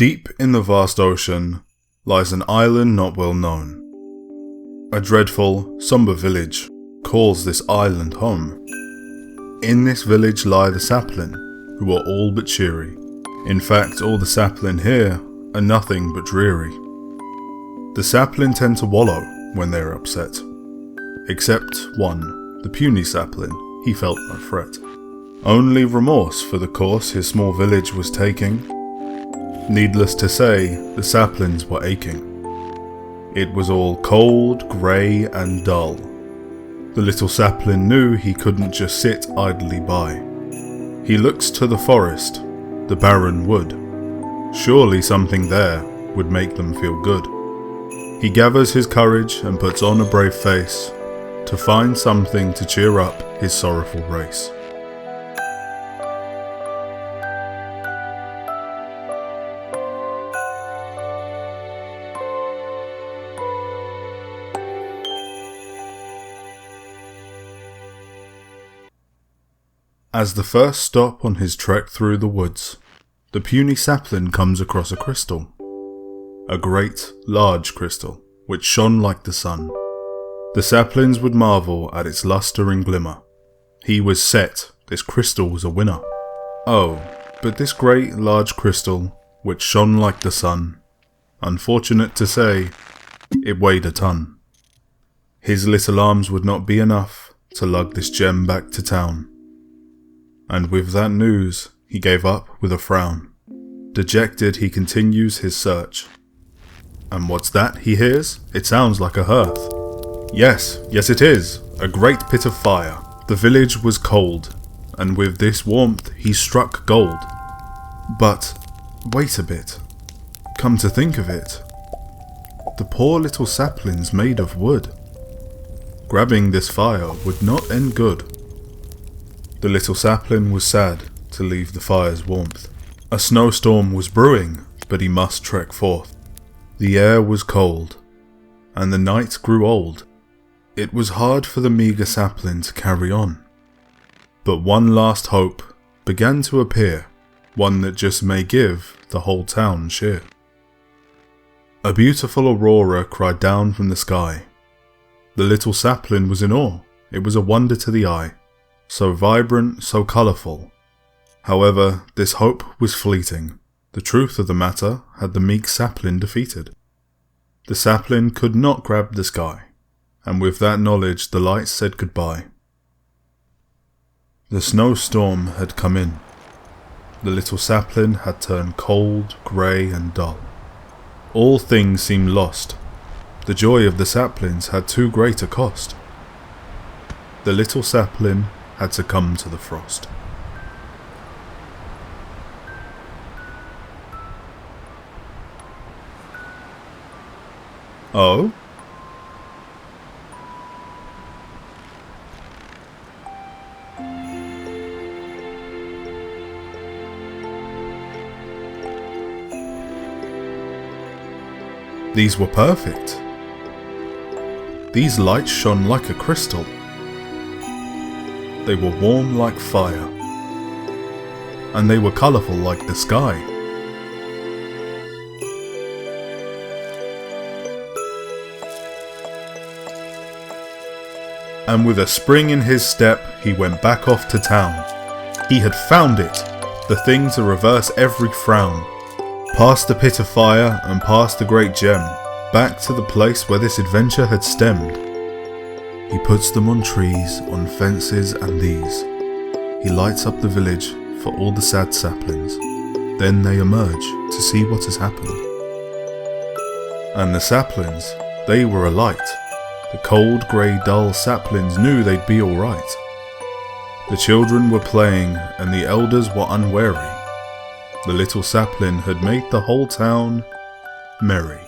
Deep in the vast ocean lies an island not well known. A dreadful, sombre village calls this island home. In this village lie the Saplin, who are all but cheery. In fact, all the Saplin here are nothing but dreary. The Saplin tend to wallow when they are upset. Except one, the puny Saplin, he felt no fret. Only remorse for the course his small village was taking. Needless to say, the Saplins were aching. It was all cold, grey and dull. The little Saplin knew he couldn't just sit idly by. He looks to the forest, the barren wood. Surely something there would make them feel good. He gathers his courage and puts on a brave face to find something to cheer up his sorrowful race. As the first stop on his trek through the woods, the puny Saplin comes across a crystal. A great, large crystal, which shone like the sun. The Saplins would marvel at its lustre and glimmer. He was set, this crystal was a winner. Oh, but this great, large crystal, which shone like the sun, unfortunate to say, it weighed a ton. His little arms would not be enough to lug this gem back to town. And with that news, he gave up with a frown. Dejected, he continues his search. And what's that he hears? It sounds like a hearth. Yes it is, a great pit of fire. The village was cold, and with this warmth he struck gold. But, wait a bit. Come to think of it, the poor little Saplin's made of wood. Grabbing this fire would not end good. The little Saplin was sad to leave the fire's warmth. A snowstorm was brewing, but he must trek forth. The air was cold, and the night grew old. It was hard for the meagre Saplin to carry on. But one last hope began to appear, one that just may give the whole town cheer. A beautiful aurora cried down from the sky. The little Saplin was in awe. It was a wonder to the eye. So vibrant, so colourful. However, this hope was fleeting. The truth of the matter had the meek Saplin defeated. The Saplin could not grab the sky, and with that knowledge the lights said goodbye. The snowstorm had come in. The little Saplin had turned cold, grey and dull. All things seemed lost. The joy of the Saplins had too great a cost. The little Saplin had succumbed to the frost. Oh? These were perfect. These lights shone like a crystal. They were warm like fire, and they were colourful like the sky. And with a spring in his step, he went back off to town. He had found it, the thing to reverse every frown. Past the pit of fire and past the great gem, back to the place where this adventure had stemmed. He puts them on trees, on fences and these. He lights up the village for all the sad Saplins. Then they emerge to see what has happened. And the Saplins, they were alight. The cold, grey, dull Saplins knew they'd be alright. The children were playing and the elders were unwary. The little Saplin had made the whole town merry.